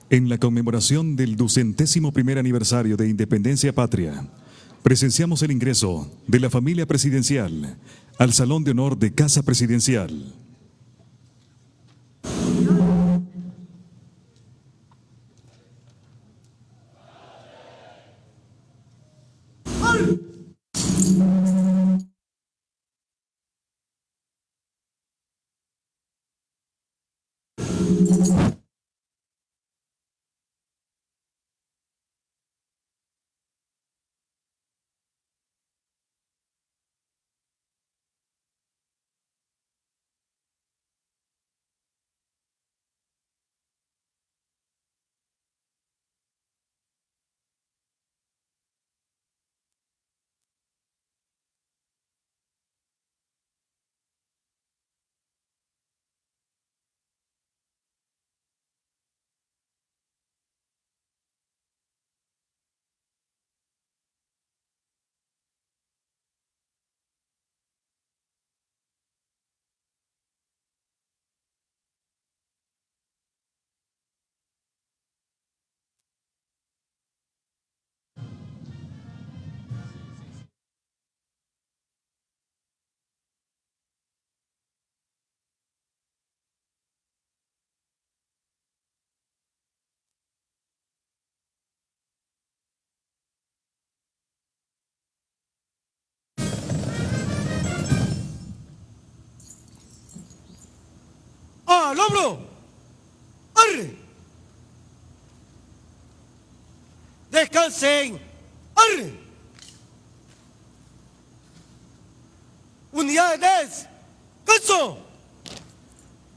En la conmemoración del 201º aniversario de Independencia Patria, presenciamos el ingreso de la familia presidencial al Salón de Honor de Casa Presidencial. ¡Al hombro! ¡Arre! ¡Descansen! ¡Arre! ¡Unidades! ¡Canso!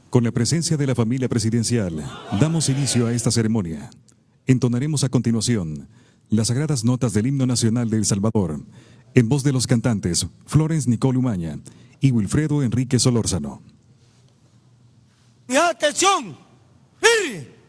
Con la presencia de la familia presidencial, damos inicio a esta ceremonia. Entonaremos a continuación las sagradas notas del himno nacional de El Salvador, en voz de los cantantes Florence Nicole Umaña y Wilfredo Enrique Solórzano. ¡Y atención! ¡Arre!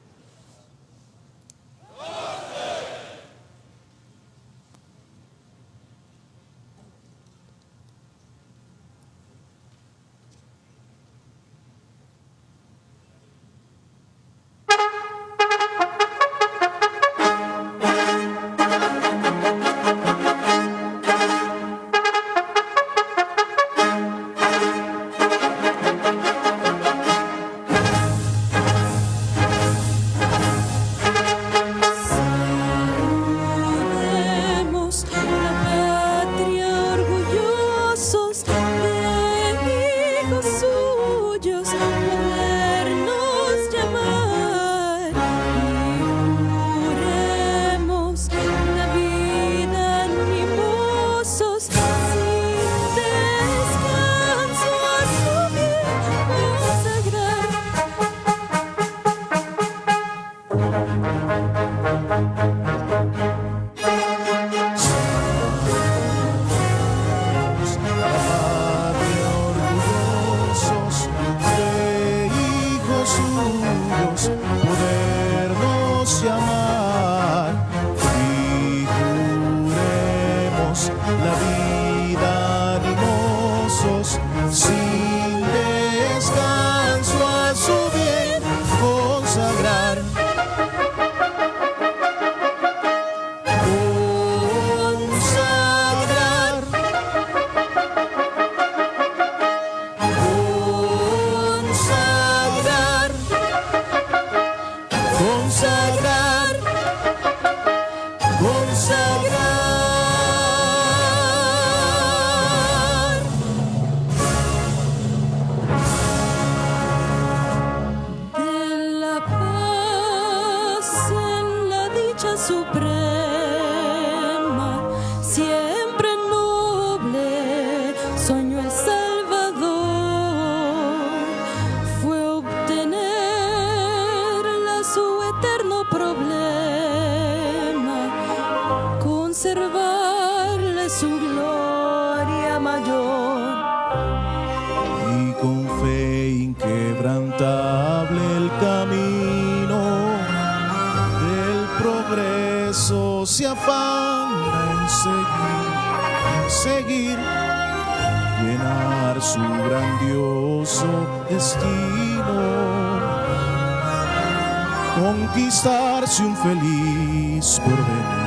conquistarse un feliz porvenir.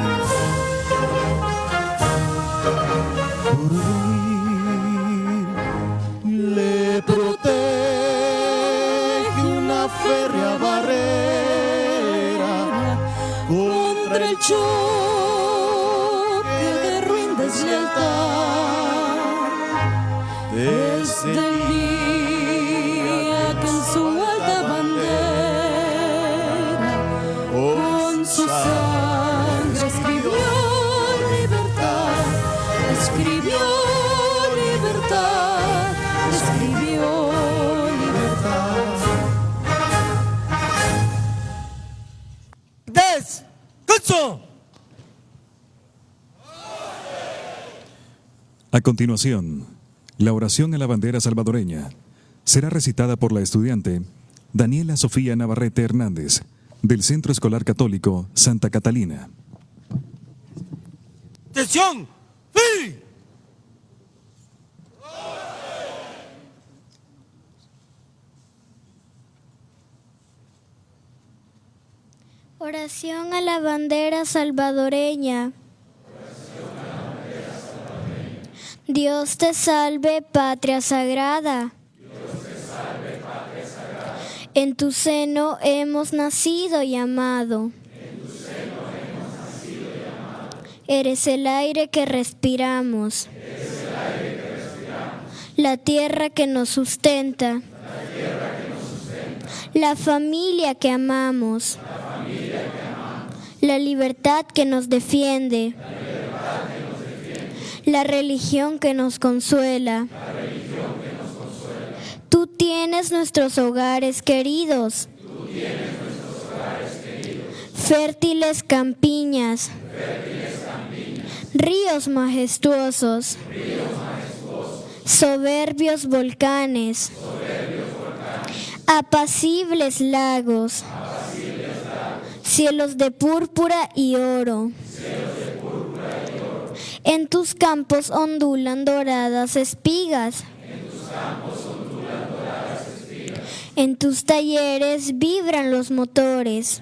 Porvenir le protege una férrea barrera contra el choque de ruin deslealtad. Desde el día que en su alta bandera con su sangre escribió libertad, escribió libertad, escribió libertad. Descanso. A continuación, la oración en la bandera salvadoreña será recitada por la estudiante Daniela Sofía Navarrete Hernández, del Centro Escolar Católico Santa Catalina. Atención. ¡Sí! Oración a la bandera salvadoreña. Dios te salve, patria sagrada. En tu seno hemos nacido y amado. Eres el aire que respiramos. La tierra que nos sustenta. La familia que amamos. La libertad que nos defiende. La religión que nos consuela. Tú tienes nuestros hogares queridos. Fértiles campiñas. Ríos majestuosos. Soberbios volcanes. Apacibles lagos. Cielos de púrpura y oro. En tus campos ondulan doradas espigas. En tus talleres vibran los motores.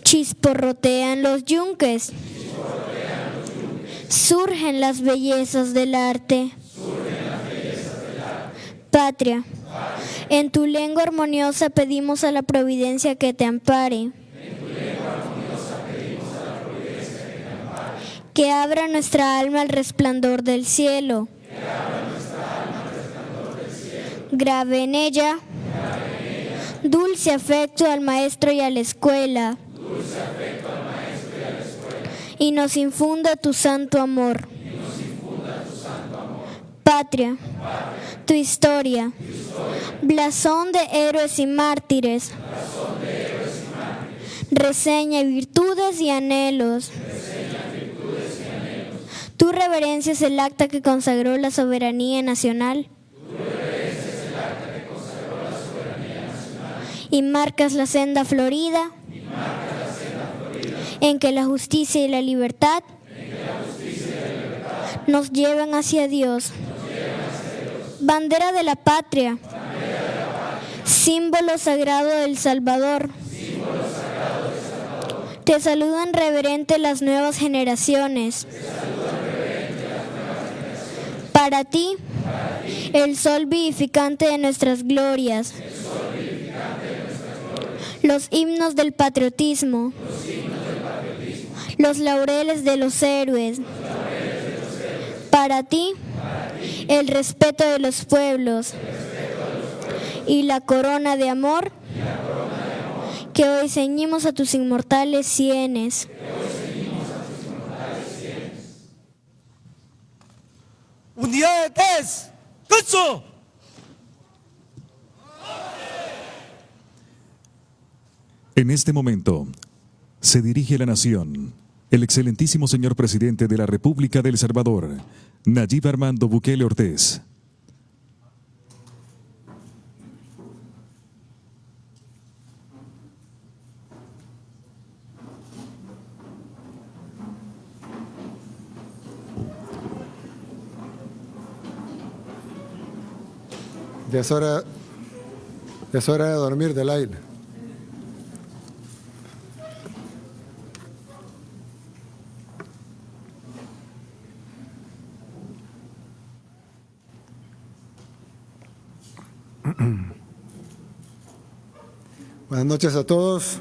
Chisporrotean los yunques. Surgen las bellezas del arte. Patria, en tu lengua armoniosa pedimos a la providencia que te ampare. Que abra nuestra alma al resplandor del cielo. Grave en ella dulce afecto al maestro y a la escuela. Y nos infunda tu santo amor. Patria, tu historia, blasón de héroes y mártires, reseña virtudes y anhelos. Tu reverencia es el acta que consagró la soberanía nacional. Y marcas la senda florida en que la justicia y la libertad nos llevan hacia Dios. Bandera de la patria, símbolo sagrado del Salvador. Te saludan reverente las nuevas generaciones. Para ti, el sol vivificante de nuestras glorias. Los himnos del patriotismo. Los laureles de los héroes. Para ti, el respeto de los pueblos. Y la corona de amor que hoy ceñimos a tus inmortales sienes. Unidad de descanso. En este momento, se dirige a la nación el excelentísimo señor presidente de la República de El Salvador, Nayib Armando Bukele Ortiz. Ya es hora Es hora de dormir del aire. Buenas noches a todos.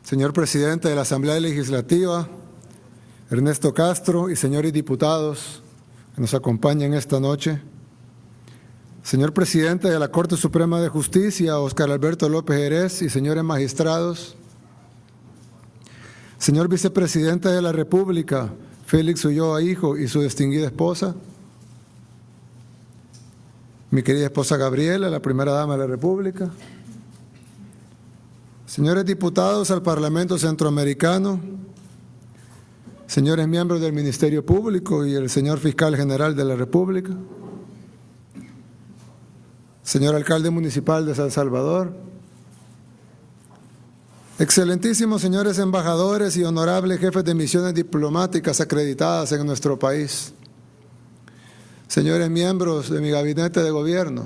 Señor presidente de la Asamblea Legislativa, Ernesto Castro, y señores diputados que nos acompañan esta noche. Señor presidente de la Corte Suprema de Justicia, Óscar Alberto López Herez, y señores magistrados. Señor vicepresidente de la República, Félix Ulloa Hijo, y su distinguida esposa. Mi querida esposa Gabriela, la primera dama de la República. Señores diputados al Parlamento Centroamericano, señores miembros del Ministerio Público y el señor Fiscal General de la República, señor alcalde municipal de San Salvador, excelentísimos señores embajadores y honorables jefes de misiones diplomáticas acreditadas en nuestro país, señores miembros de mi gabinete de gobierno,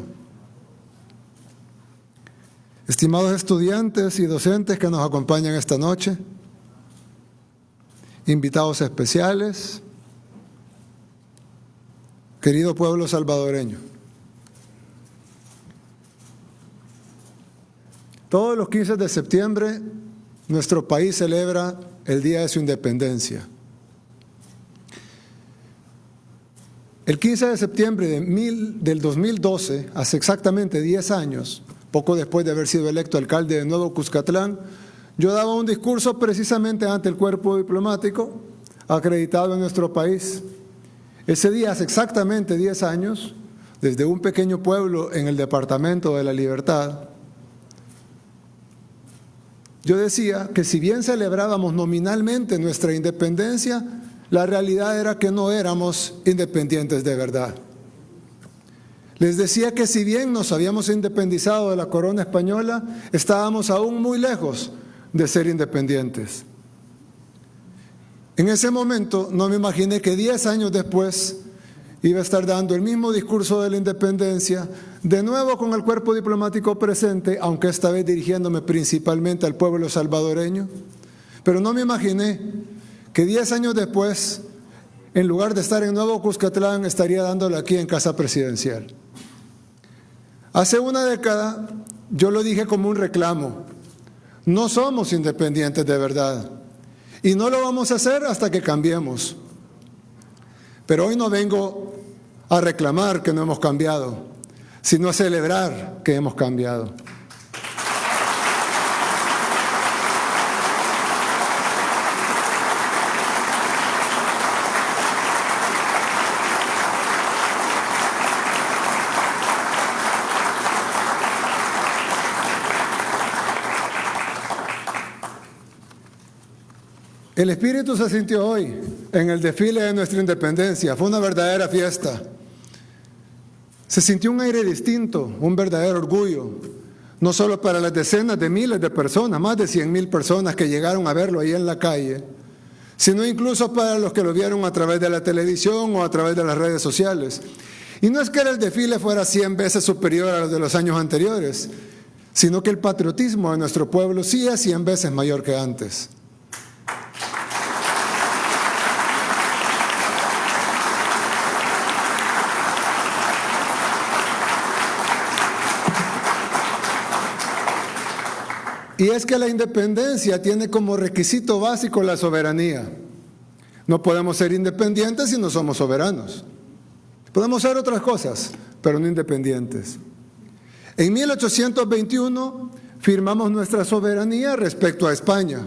estimados estudiantes y docentes que nos acompañan esta noche, invitados especiales, querido pueblo salvadoreño. Todos los 15 de septiembre nuestro país celebra el Día de su Independencia. El 15 de septiembre del 2012, hace exactamente 10 años, poco después de haber sido electo alcalde de Nuevo Cuscatlán, yo daba un discurso precisamente ante el cuerpo diplomático acreditado en nuestro país. Ese día, hace exactamente 10 años, desde un pequeño pueblo en el departamento de La Libertad, yo decía que si bien celebrábamos nominalmente nuestra independencia, la realidad era que no éramos independientes de verdad. Les decía que si bien nos habíamos independizado de la corona española, estábamos aún muy lejos de ser independientes. En ese momento no me imaginé que 10 años después iba a estar dando el mismo discurso de la independencia, de nuevo con el cuerpo diplomático presente, aunque esta vez dirigiéndome principalmente al pueblo salvadoreño. Pero no me imaginé que 10 años después, en lugar de estar en Nuevo Cuscatlán, estaría dándolo aquí en Casa Presidencial. Hace una década yo lo dije como un reclamo. No somos independientes de verdad y no lo vamos a hacer hasta que cambiemos. Pero hoy no vengo a reclamar que no hemos cambiado, sino a celebrar que hemos cambiado. El espíritu se sintió hoy en el desfile de nuestra independencia. Fue una verdadera fiesta. Se sintió un aire distinto, un verdadero orgullo, no solo para las decenas de miles de personas, más de 100,000 personas que llegaron a verlo ahí en la calle, sino incluso para los que lo vieron a través de la televisión o a través de las redes sociales. Y no es que el desfile fuera 100 veces superior a los de los años anteriores, sino que el patriotismo de nuestro pueblo sí es 100 veces mayor que antes. Y es que la independencia tiene como requisito básico la soberanía. No podemos ser independientes si no somos soberanos. Podemos ser otras cosas, pero no independientes. En 1821 firmamos nuestra soberanía respecto a España,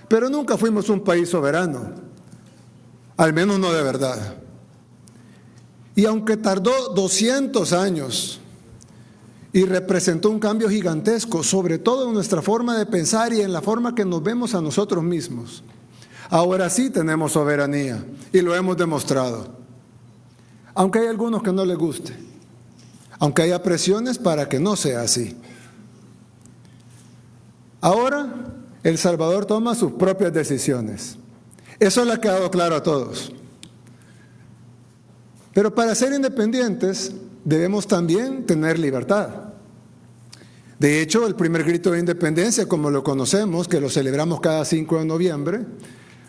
pero nunca fuimos un país soberano, al menos no de verdad. Y aunque tardó 200 años y representó un cambio gigantesco, sobre todo en nuestra forma de pensar y en la forma que nos vemos a nosotros mismos, ahora sí tenemos soberanía y lo hemos demostrado. Aunque hay algunos que no les guste, aunque haya presiones para que no sea así. Ahora El Salvador toma sus propias decisiones. Eso le ha quedado claro a todos. Pero para ser independientes debemos también tener libertad. De hecho, el primer grito de independencia, como lo conocemos, que lo celebramos cada 5 de noviembre,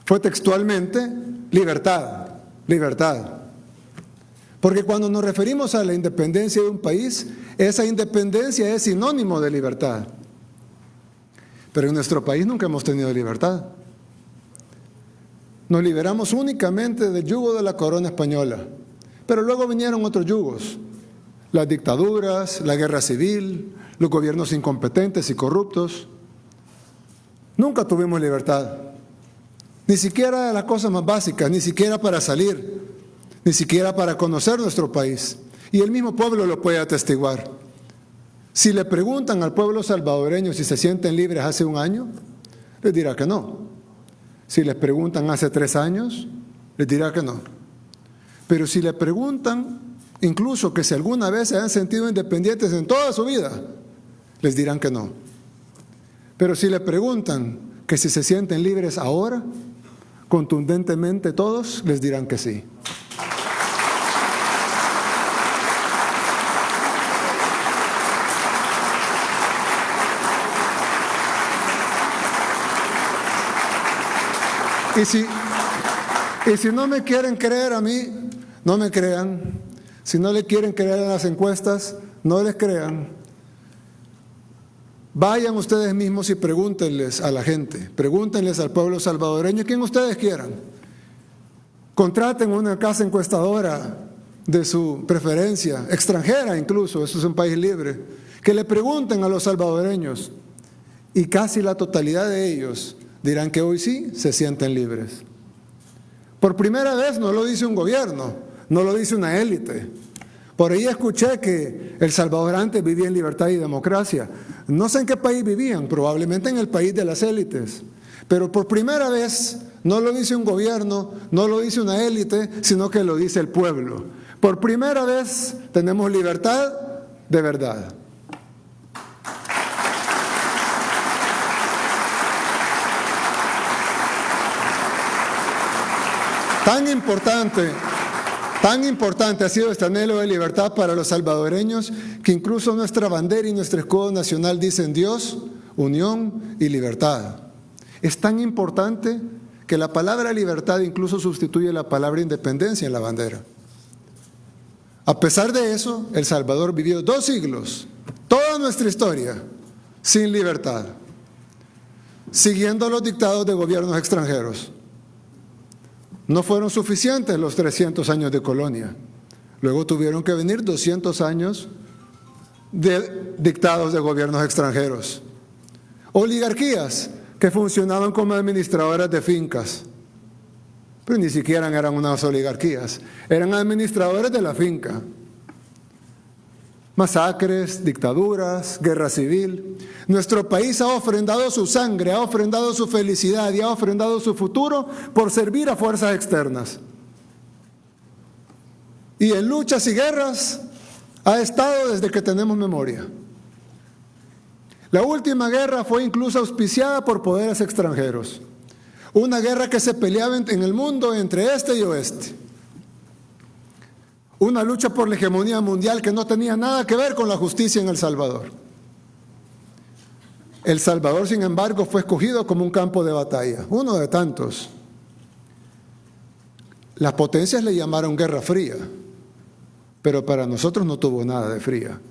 fue textualmente libertad, libertad. Porque cuando nos referimos a la independencia de un país, esa independencia es sinónimo de libertad. Pero en nuestro país nunca hemos tenido libertad. Nos liberamos únicamente del yugo de la corona española, pero luego vinieron otros yugos, las dictaduras, la guerra civil, los gobiernos incompetentes y corruptos. Nunca tuvimos libertad, ni siquiera de las cosas más básicas, ni siquiera para salir, ni siquiera para conocer nuestro país. Y el mismo pueblo lo puede atestiguar. Si le preguntan al pueblo salvadoreño si se sienten libres hace un año, les dirá que no. Si les preguntan hace 3 años, les dirá que no. Pero si le preguntan incluso que si alguna vez se han sentido independientes en toda su vida, les dirán que no. Pero si le preguntan que si se sienten libres ahora, contundentemente todos les dirán que sí. Y si no me quieren creer a mí, no me crean. Si no le quieren creer a las encuestas, no les crean. Vayan ustedes mismos y pregúntenles a la gente, pregúntenles al pueblo salvadoreño, quien ustedes quieran. Contraten una casa encuestadora de su preferencia, extranjera incluso, eso es un país libre, que le pregunten a los salvadoreños y casi la totalidad de ellos dirán que hoy sí se sienten libres. Por primera vez no lo dice un gobierno, no lo dice una élite. Por ahí escuché que El Salvador antes vivía en libertad y democracia. No sé en qué país vivían, probablemente en el país de las élites. Pero por primera vez no lo dice un gobierno, no lo dice una élite, sino que lo dice el pueblo. Por primera vez tenemos libertad de verdad. Tan importante ha sido este anhelo de libertad para los salvadoreños que incluso nuestra bandera y nuestro escudo nacional dicen Dios, unión y libertad. Es tan importante que la palabra libertad incluso sustituye la palabra independencia en la bandera. A pesar de eso, El Salvador vivió 2 siglos, toda nuestra historia, sin libertad, siguiendo los dictados de gobiernos extranjeros. No fueron suficientes los 300 años de colonia. Luego tuvieron que venir 200 años de dictados de gobiernos extranjeros. Oligarquías que funcionaban como administradoras de fincas. Pero ni siquiera eran unas oligarquías, eran administradores de la finca. Masacres, dictaduras, guerra civil. Nuestro país ha ofrendado su sangre, ha ofrendado su felicidad y ha ofrendado su futuro por servir a fuerzas externas. Y en luchas y guerras ha estado desde que tenemos memoria. La última guerra fue incluso auspiciada por poderes extranjeros. Una guerra que se peleaba en el mundo entre este y oeste. Una lucha por la hegemonía mundial que no tenía nada que ver con la justicia en El Salvador. El Salvador, sin embargo, fue escogido como un campo de batalla, uno de tantos. Las potencias le llamaron Guerra Fría, pero para nosotros no tuvo nada de fría.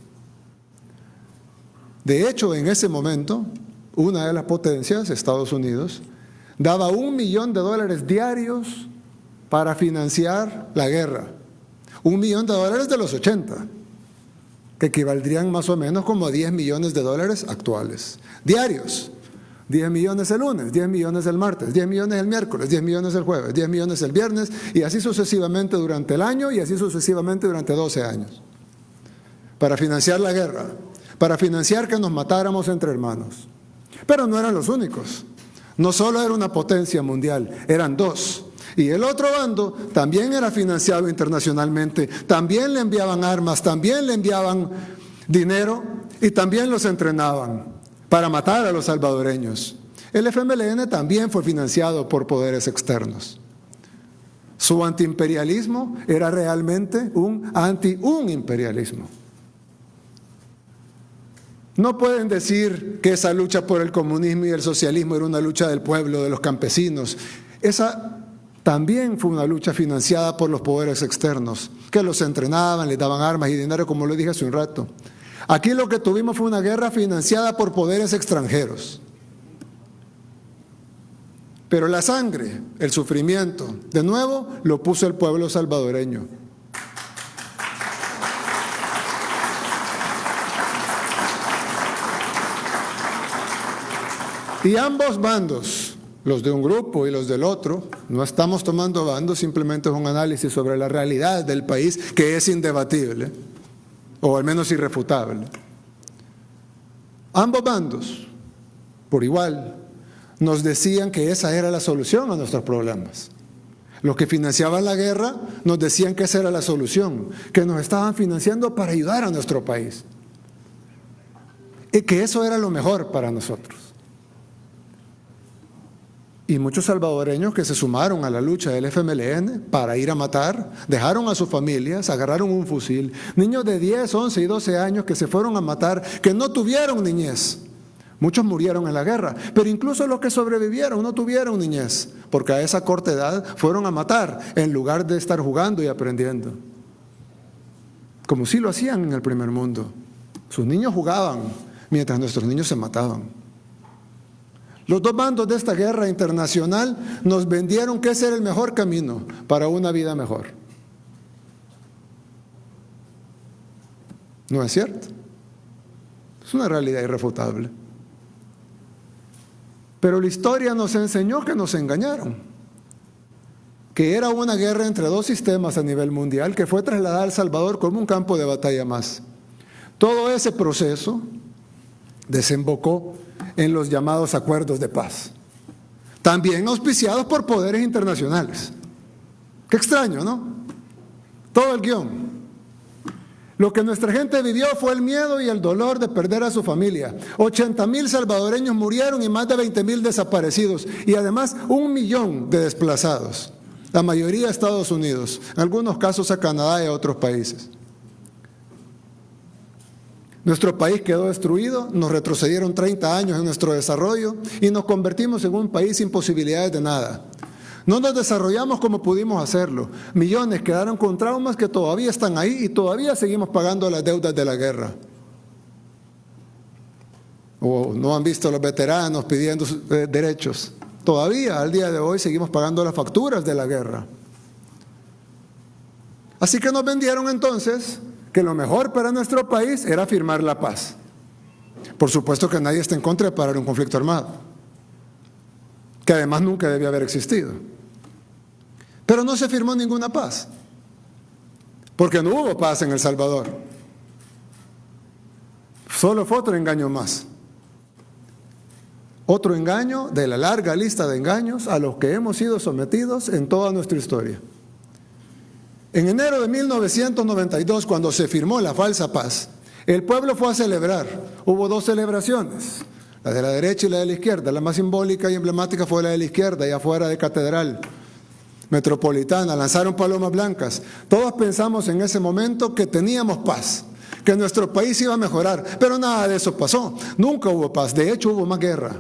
De hecho, en ese momento, una de las potencias, Estados Unidos, daba $1 millón diarios para financiar la guerra. $1 millón de los 80, que equivaldrían más o menos como a $10 millones actuales, diarios. 10 millones el lunes, 10 millones el martes, 10 millones el miércoles, 10 millones el jueves, 10 millones el viernes, y así sucesivamente durante el año y así sucesivamente durante 12 años. Para financiar la guerra, para financiar que nos matáramos entre hermanos. Pero no eran los únicos. No solo era una potencia mundial, eran 2. Y el otro bando también era financiado internacionalmente, también le enviaban armas, también le enviaban dinero y también los entrenaban para matar a los salvadoreños. El FMLN también fue financiado por poderes externos. Su antiimperialismo era realmente un anti-imperialismo. No pueden decir que esa lucha por el comunismo y el socialismo era una lucha del pueblo, de los campesinos. Esa también fue una lucha financiada por los poderes externos, que los entrenaban, les daban armas y dinero, como lo dije hace un rato. Aquí lo que tuvimos fue una guerra financiada por poderes extranjeros. Pero la sangre, el sufrimiento, de nuevo, lo puso el pueblo salvadoreño. Y ambos bandos, los de un grupo y los del otro, no estamos tomando bandos, simplemente es un análisis sobre la realidad del país que es indebatible, o al menos irrefutable. Ambos bandos, por igual, nos decían que esa era la solución a nuestros problemas. Los que financiaban la guerra nos decían que esa era la solución, que nos estaban financiando para ayudar a nuestro país. Y que eso era lo mejor para nosotros. Y muchos salvadoreños que se sumaron a la lucha del FMLN para ir a matar, dejaron a sus familias, agarraron un fusil. Niños de 10, 11 y 12 años que se fueron a matar, que no tuvieron niñez. Muchos murieron en la guerra, pero incluso los que sobrevivieron no tuvieron niñez, porque a esa corta edad fueron a matar en lugar de estar jugando y aprendiendo. Como sí lo hacían en el primer mundo. Sus niños jugaban mientras nuestros niños se mataban. Los dos bandos de esta guerra internacional nos vendieron que ese era el mejor camino para una vida mejor. ¿No es cierto? Es una realidad irrefutable. Pero la historia nos enseñó que nos engañaron, que era una guerra entre dos sistemas a nivel mundial que fue trasladada a El Salvador como un campo de batalla más. Todo ese proceso desembocó en los llamados acuerdos de paz, también auspiciados por poderes internacionales. Qué extraño, ¿no? Todo el guión. Lo que nuestra gente vivió fue el miedo y el dolor de perder a su familia. 80,000 salvadoreños murieron y más de 20,000 desaparecidos, y además 1 millón de desplazados, la mayoría a Estados Unidos, en algunos casos a Canadá y a otros países. Nuestro país quedó destruido, nos retrocedieron 30 años en nuestro desarrollo y nos convertimos en un país sin posibilidades de nada. No nos desarrollamos como pudimos hacerlo. Millones quedaron con traumas que todavía están ahí y todavía seguimos pagando las deudas de la guerra. O no han visto a los veteranos pidiendo derechos. Todavía al día de hoy seguimos pagando las facturas de la guerra. Así que nos vendieron entonces que lo mejor para nuestro país era firmar la paz. Por supuesto que nadie está en contra de parar un conflicto armado, que además nunca debía haber existido. Pero no se firmó ninguna paz, porque no hubo paz en El Salvador. Solo fue otro engaño más. Otro engaño de la larga lista de engaños a los que hemos sido sometidos en toda nuestra historia. En enero de 1992, cuando se firmó la falsa paz, el pueblo fue a celebrar. Hubo 2 celebraciones, la de la derecha y la de la izquierda. La más simbólica y emblemática fue la de la izquierda, allá afuera de Catedral Metropolitana. Lanzaron palomas blancas. Todos pensamos en ese momento que teníamos paz, que nuestro país iba a mejorar, pero nada de eso pasó. Nunca hubo paz, de hecho hubo más guerra.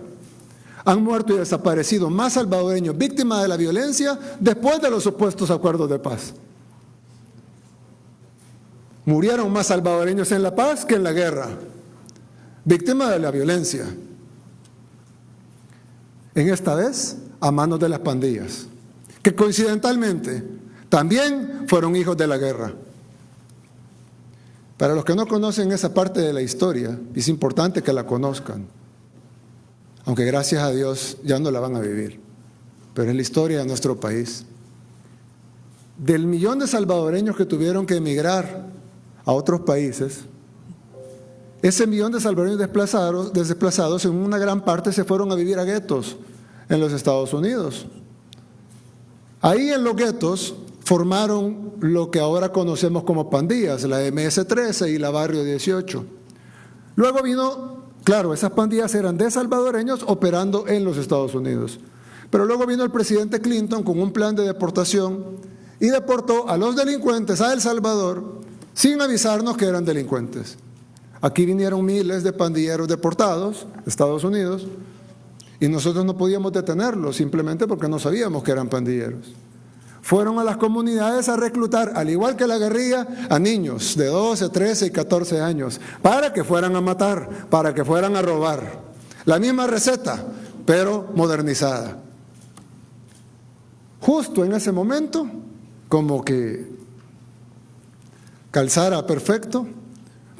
Han muerto y desaparecido más salvadoreños víctimas de la violencia después de los supuestos acuerdos de paz. Murieron más salvadoreños en la paz que en la guerra, víctimas de la violencia. En esta vez, a manos de las pandillas, que coincidentalmente también fueron hijos de la guerra. Para los que no conocen esa parte de la historia, es importante que la conozcan, aunque gracias a Dios ya no la van a vivir, pero es la historia de nuestro país. Del millón de salvadoreños que tuvieron que emigrar a otros países, ese millón de salvadoreños desplazados en una gran parte se fueron a vivir a guetos en los Estados Unidos. Ahí en los guetos formaron lo que ahora conocemos como pandillas, la MS-13 y la Barrio 18. Luego vino, claro, esas pandillas eran de salvadoreños operando en los Estados Unidos. Pero luego vino el presidente Clinton con un plan de deportación y deportó a los delincuentes a El Salvador sin avisarnos que eran delincuentes. Aquí vinieron miles de pandilleros deportados de Estados Unidos y nosotros no podíamos detenerlos simplemente porque no sabíamos que eran pandilleros. Fueron a las comunidades a reclutar, al igual que la guerrilla, a niños de 12, 13 y 14 años, para que fueran a matar, para que fueran a robar. La misma receta, pero modernizada. Justo en ese momento, como que calzara perfecto,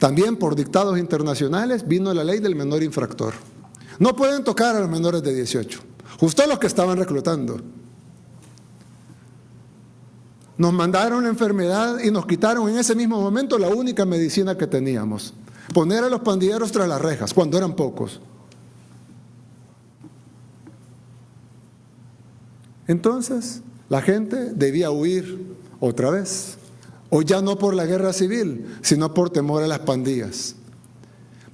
también por dictados internacionales, vino la ley del menor infractor. No pueden tocar a los menores de 18, justo a los que estaban reclutando. Nos mandaron la enfermedad y nos quitaron en ese mismo momento la única medicina que teníamos: poner a los pandilleros tras las rejas, cuando eran pocos. Entonces, la gente debía huir otra vez, o ya no por la guerra civil, sino por temor a las pandillas.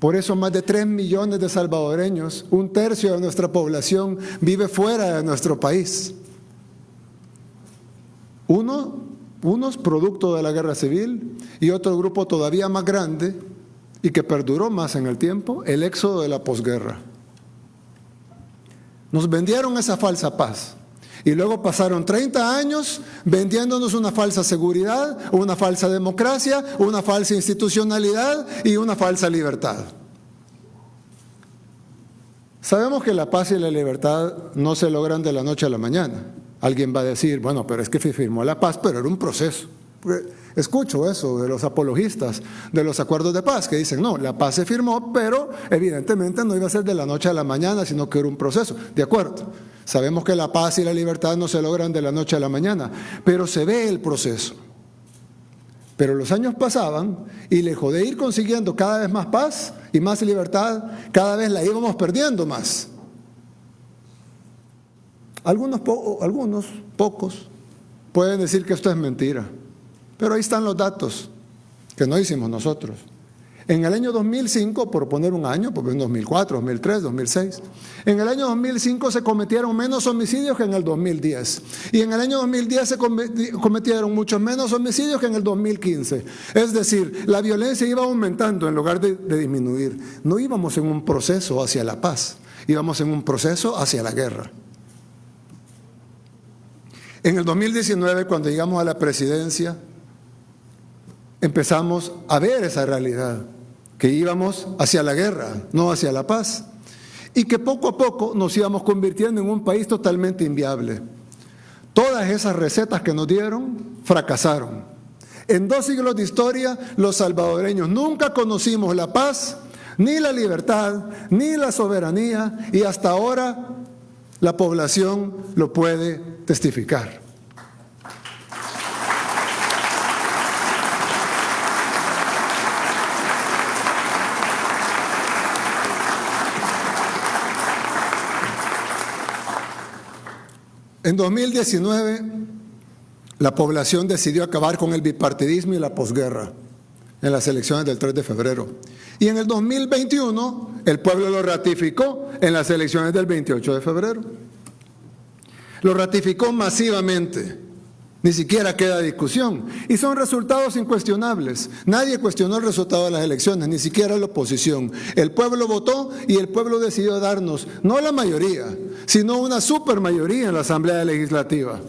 Por eso más de 3 millones de salvadoreños, 1/3 de nuestra población, vive fuera de nuestro país. Unos producto de la guerra civil y otro grupo todavía más grande y que perduró más en el tiempo, el éxodo de la posguerra. Nos vendieron esa falsa paz y luego pasaron 30 años vendiéndonos una falsa seguridad, una falsa democracia, una falsa institucionalidad y una falsa libertad. Sabemos que la paz y la libertad no se logran de la noche a la mañana. Alguien va a decir, bueno, pero es que se firmó la paz, pero era un proceso. Escucho eso de los apologistas de los acuerdos de paz, que dicen, no, la paz se firmó, pero evidentemente no iba a ser de la noche a la mañana, sino que era un proceso. De acuerdo, sabemos que la paz y la libertad no se logran de la noche a la mañana, pero se ve el proceso. Pero los años pasaban y lejos de ir consiguiendo cada vez más paz y más libertad, cada vez la íbamos perdiendo más. Algunos pocos pueden decir que esto es mentira, pero ahí están los datos que no hicimos nosotros. En el año 2005, por poner un año, porque en 2004, 2003, 2006, en el año 2005 se cometieron menos homicidios que en el 2010. Y en el año 2010 se cometieron muchos menos homicidios que en el 2015. Es decir, la violencia iba aumentando en lugar de disminuir. No íbamos en un proceso hacia la paz, íbamos en un proceso hacia la guerra. En el 2019, cuando llegamos a la presidencia, empezamos a ver esa realidad, que íbamos hacia la guerra, no hacia la paz, y que poco a poco nos íbamos convirtiendo en un país totalmente inviable. Todas esas recetas que nos dieron fracasaron. En 2 siglos de historia, los salvadoreños nunca conocimos la paz, ni la libertad, ni la soberanía, y hasta ahora la población lo puede testificar. En 2019, la población decidió acabar con el bipartidismo y la posguerra en las elecciones del 3 de febrero. Y en el 2021, el pueblo lo ratificó en las elecciones del 28 de febrero. Lo ratificó masivamente, ni siquiera queda discusión. Y son resultados incuestionables. Nadie cuestionó el resultado de las elecciones, ni siquiera la oposición. El pueblo votó y el pueblo decidió darnos, no la mayoría, sino una supermayoría en la Asamblea Legislativa.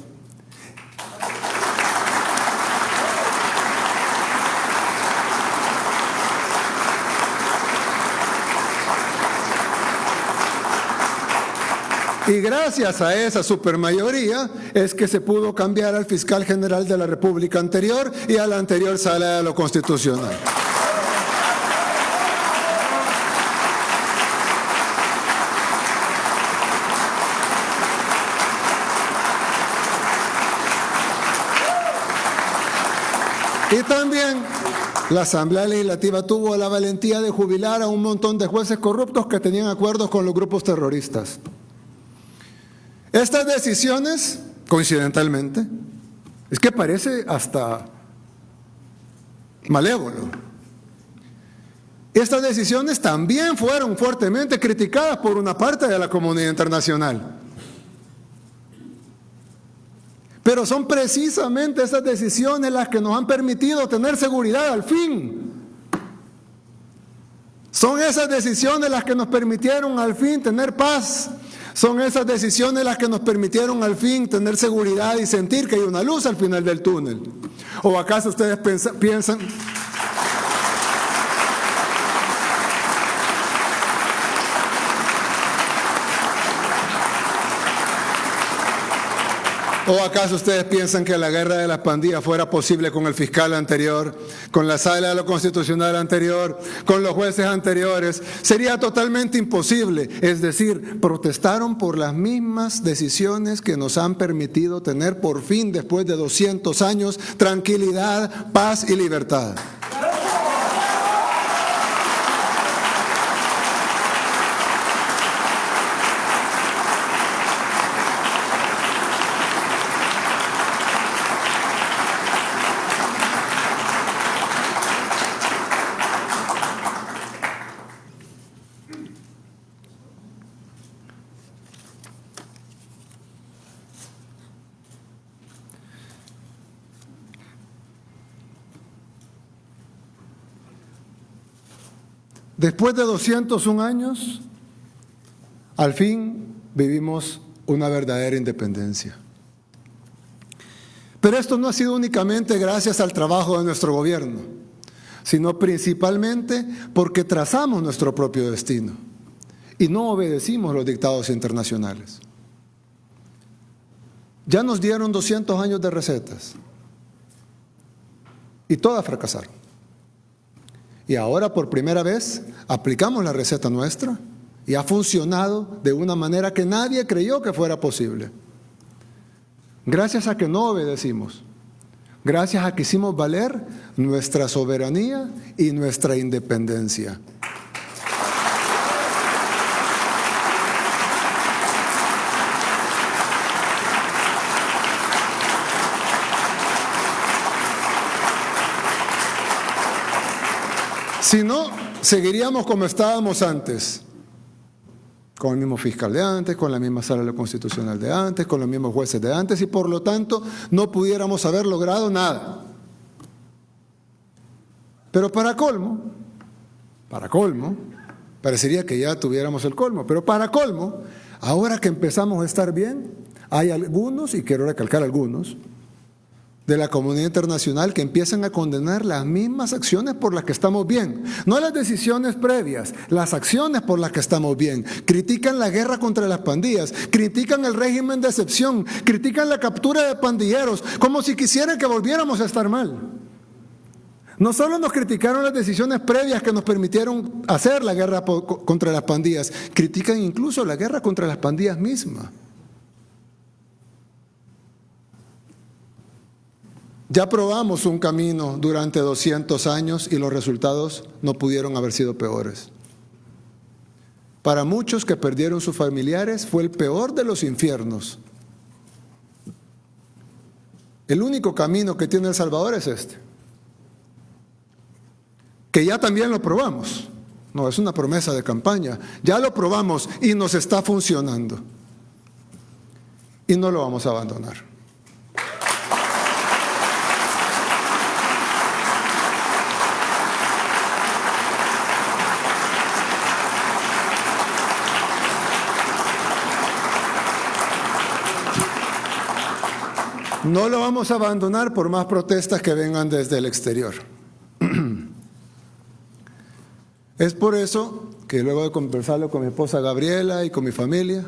Y gracias a esa supermayoría es que se pudo cambiar al fiscal general de la República anterior y a la anterior Sala de lo Constitucional. Y también la Asamblea Legislativa tuvo la valentía de jubilar a un montón de jueces corruptos que tenían acuerdos con los grupos terroristas. Estas decisiones, coincidentalmente, es que parece hasta malévolo. Estas decisiones también fueron fuertemente criticadas por una parte de la comunidad internacional. Pero son precisamente esas decisiones las que nos han permitido tener seguridad al fin. Son esas decisiones las que nos permitieron al fin tener paz. Son esas decisiones las que nos permitieron al fin tener seguridad y sentir que hay una luz al final del túnel. ¿O acaso ustedes piensan? ¿O acaso ustedes piensan que la guerra de las pandillas fuera posible con el fiscal anterior, con la sala de lo constitucional anterior, con los jueces anteriores? Sería totalmente imposible. Es decir, protestaron por las mismas decisiones que nos han permitido tener por fin, después de 200 años, tranquilidad, paz y libertad. Después de 201 años, al fin vivimos una verdadera independencia. Pero esto no ha sido únicamente gracias al trabajo de nuestro gobierno, sino principalmente porque trazamos nuestro propio destino y no obedecimos los dictados internacionales. Ya nos dieron 200 años de recetas y todas fracasaron. Y ahora por primera vez aplicamos la receta nuestra y ha funcionado de una manera que nadie creyó que fuera posible. Gracias a que no obedecimos, gracias a que hicimos valer nuestra soberanía y nuestra independencia. Si no, seguiríamos como estábamos antes, con el mismo fiscal de antes, con la misma sala de lo constitucional de antes, con los mismos jueces de antes, y por lo tanto no pudiéramos haber logrado nada. Pero para colmo, parecería que ya tuviéramos el colmo, pero para colmo, ahora que empezamos a estar bien, hay algunos, y quiero recalcar algunos, de la comunidad internacional que empiezan a condenar las mismas acciones por las que estamos bien. No las decisiones previas, las acciones por las que estamos bien. Critican la guerra contra las pandillas, critican el régimen de excepción, critican la captura de pandilleros, como si quisieran que volviéramos a estar mal. No solo nos criticaron las decisiones previas que nos permitieron hacer la guerra contra las pandillas, critican incluso la guerra contra las pandillas mismas. Ya probamos un camino durante 200 años y los resultados no pudieron haber sido peores. Para muchos que perdieron sus familiares fue el peor de los infiernos. El único camino que tiene El Salvador es este, que ya también lo probamos. No es una promesa de campaña, ya lo probamos y nos está funcionando. Y no lo vamos a abandonar. No lo vamos a abandonar por más protestas que vengan desde el exterior. Es por eso que luego de conversarlo con mi esposa Gabriela y con mi familia,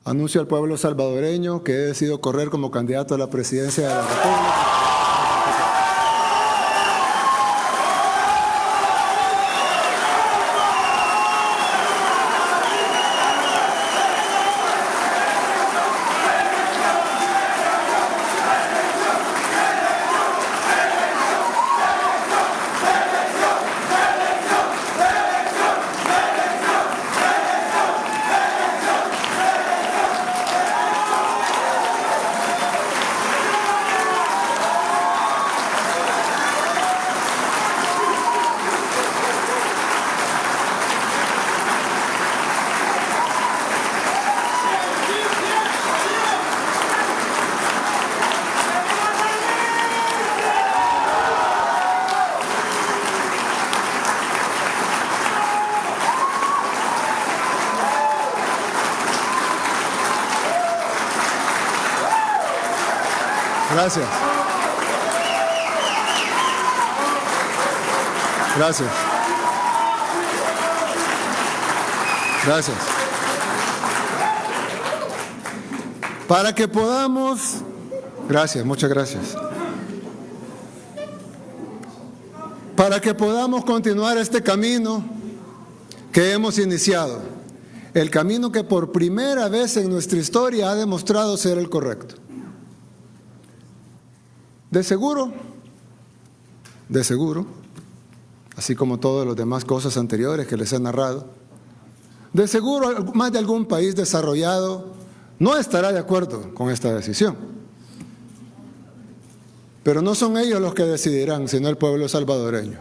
anuncio al pueblo salvadoreño que he decidido correr como candidato a la presidencia de la República. Gracias. Gracias. Gracias. Para que podamos... Gracias, muchas gracias. Para que podamos continuar este camino que hemos iniciado, el camino que por primera vez en nuestra historia ha demostrado ser el correcto. De seguro, así como todas las demás cosas anteriores que les he narrado, de seguro más de algún país desarrollado no estará de acuerdo con esta decisión. Pero no son ellos los que decidirán, sino el pueblo salvadoreño.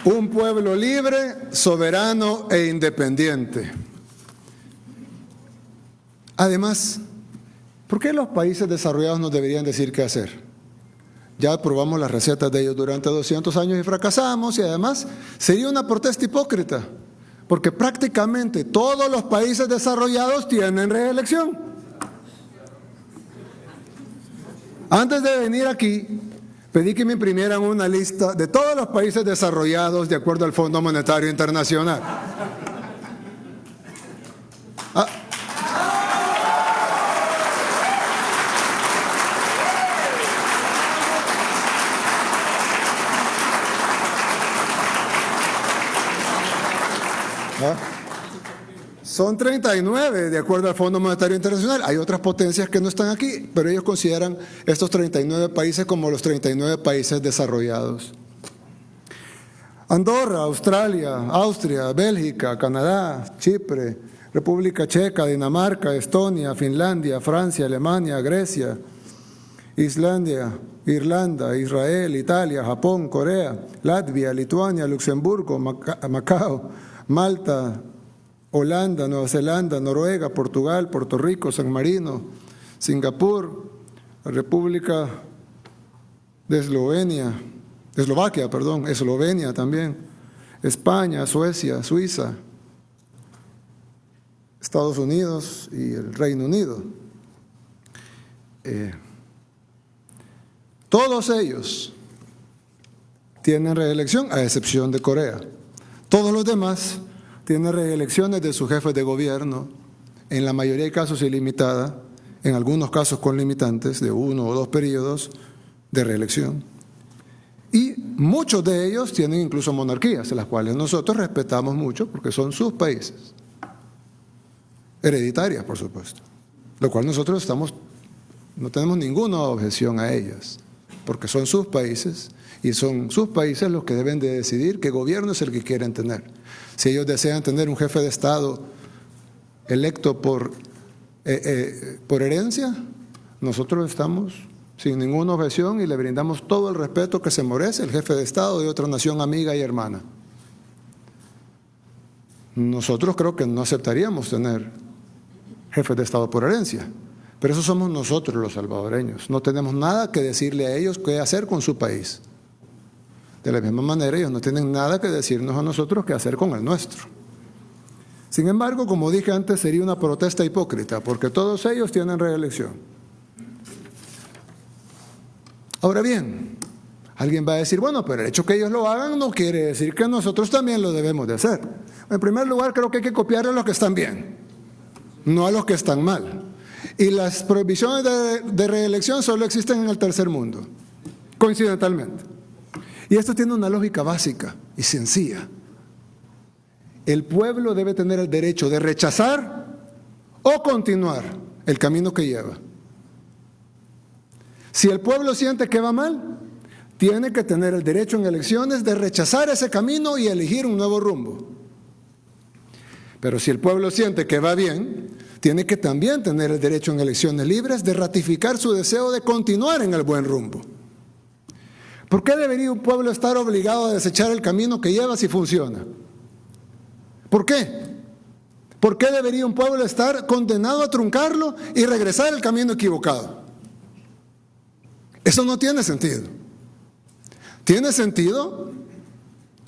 Un pueblo libre, soberano e independiente. Además, ¿por qué los países desarrollados nos deberían decir qué hacer? Ya probamos las recetas de ellos durante 200 años y fracasamos, y además sería una protesta hipócrita, porque prácticamente todos los países desarrollados tienen reelección. Antes de venir aquí, pedí que me imprimieran una lista de todos los países desarrollados de acuerdo al Fondo Monetario Internacional. Son 39 de acuerdo al Fondo Monetario Internacional. Hay otras potencias que no están aquí, pero ellos consideran estos 39 países como los 39 países desarrollados. Andorra, Australia, Austria, Bélgica, Canadá, Chipre, República Checa, Dinamarca, Estonia, Finlandia, Francia, Alemania, Grecia, Islandia, Irlanda, Israel, Italia, Japón, Corea, Latvia, Lituania, Luxemburgo, Macao, Malta, Holanda, Nueva Zelanda, Noruega, Portugal, Puerto Rico, San Marino, Singapur, la República de Eslovaquia también, España, Suecia, Suiza, Estados Unidos y el Reino Unido. Todos ellos tienen reelección, a excepción de Corea. Todos los demás tienen reelecciones de sus jefes de gobierno, en la mayoría de casos ilimitada, en algunos casos con limitantes de 1 o 2 periodos de reelección. Y muchos de ellos tienen incluso monarquías, las cuales nosotros respetamos mucho porque son sus países. Hereditarias, por supuesto. Lo cual nosotros no tenemos ninguna objeción a ellas, porque son sus países y son sus países los que deben de decidir qué gobierno es el que quieren tener. Si ellos desean tener un jefe de Estado electo por herencia, nosotros estamos sin ninguna objeción y le brindamos todo el respeto que se merece el jefe de Estado de otra nación amiga y hermana. Nosotros creo que no aceptaríamos tener jefes de Estado por herencia, pero eso somos nosotros los salvadoreños. No tenemos nada que decirle a ellos qué hacer con su país. De la misma manera, ellos no tienen nada que decirnos a nosotros qué hacer con el nuestro. Sin embargo, como dije antes, sería una protesta hipócrita, porque todos ellos tienen reelección. Ahora bien, alguien va a decir, bueno, pero el hecho que ellos lo hagan no quiere decir que nosotros también lo debemos de hacer. En primer lugar, creo que hay que copiar a los que están bien, no a los que están mal. Y las prohibiciones de reelección solo existen en el tercer mundo, coincidentalmente. Y esto tiene una lógica básica y sencilla. El pueblo debe tener el derecho de rechazar o continuar el camino que lleva. Si el pueblo siente que va mal, tiene que tener el derecho en elecciones de rechazar ese camino y elegir un nuevo rumbo. Pero si el pueblo siente que va bien, tiene que también tener el derecho en elecciones libres de ratificar su deseo de continuar en el buen rumbo. ¿Por qué debería un pueblo estar obligado a desechar el camino que lleva si funciona? ¿Por qué? ¿Por qué debería un pueblo estar condenado a truncarlo y regresar al camino equivocado? Eso no tiene sentido. Tiene sentido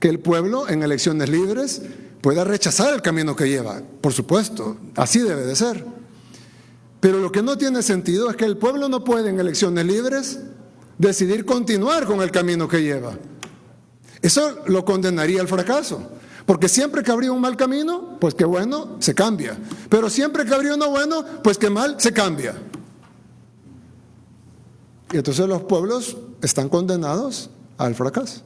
que el pueblo en elecciones libres pueda rechazar el camino que lleva. Por supuesto, así debe de ser. Pero lo que no tiene sentido es que el pueblo no puede en elecciones libres decidir continuar con el camino que lleva. Eso lo condenaría al fracaso. Porque siempre que habría un mal camino, pues qué bueno, se cambia. Pero siempre que habría uno bueno, pues qué mal, se cambia. Y entonces los pueblos están condenados al fracaso.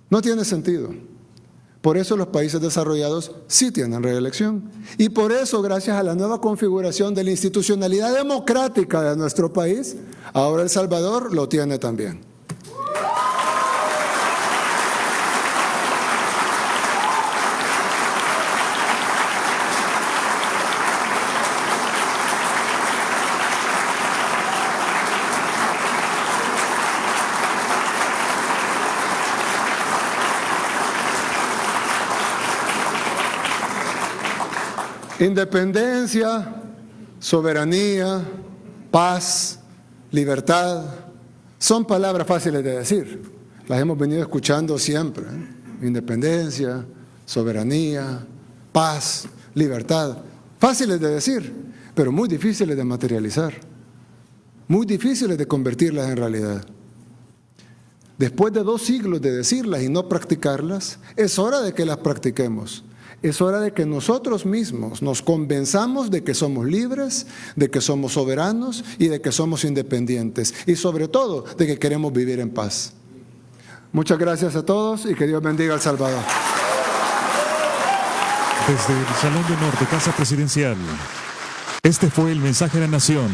No tiene sentido. Por eso los países desarrollados sí tienen reelección. Y por eso, gracias a la nueva configuración de la institucionalidad democrática de nuestro país, ahora El Salvador lo tiene también. Independencia, soberanía, paz, libertad, son palabras fáciles de decir. Las hemos venido escuchando siempre. Independencia, soberanía, paz, libertad. Fáciles de decir, pero muy difíciles de materializar. Muy difíciles de convertirlas en realidad. Después de 2 siglos de decirlas y no practicarlas, es hora de que las practiquemos. Es hora de que nosotros mismos nos convenzamos de que somos libres, de que somos soberanos y de que somos independientes. Y sobre todo, de que queremos vivir en paz. Muchas gracias a todos y que Dios bendiga a El Salvador. Desde el Salón de Honor de Casa Presidencial, este fue el mensaje a la nación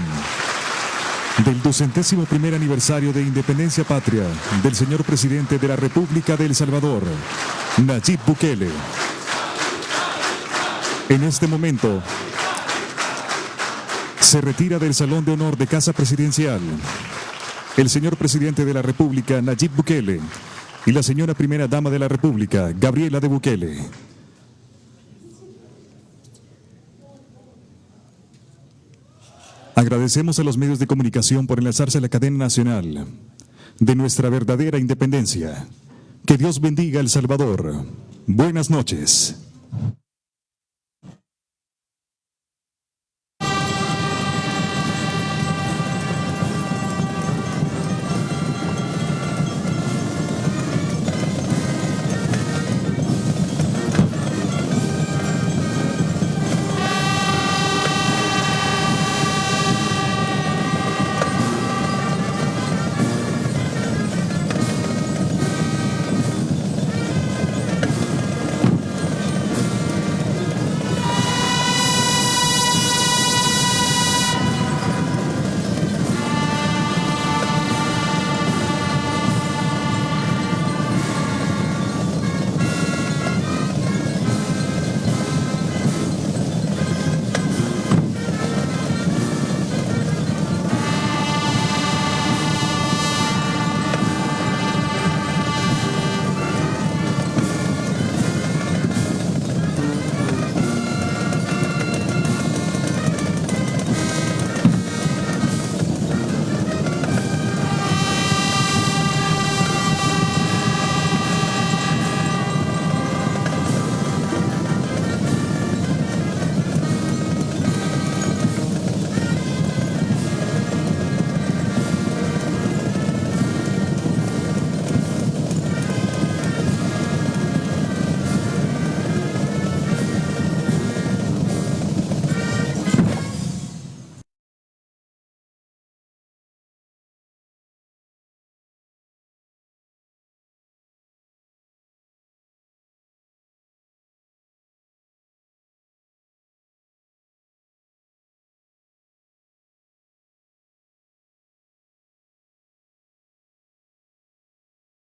del 201º aniversario de Independencia Patria del señor presidente de la República de El Salvador, Nayib Bukele. En este momento, se retira del Salón de Honor de Casa Presidencial el señor presidente de la República, Nayib Bukele, y la señora primera dama de la República, Gabriela de Bukele. Agradecemos a los medios de comunicación por enlazarse a la cadena nacional de nuestra verdadera independencia. Que Dios bendiga a El Salvador. Buenas noches.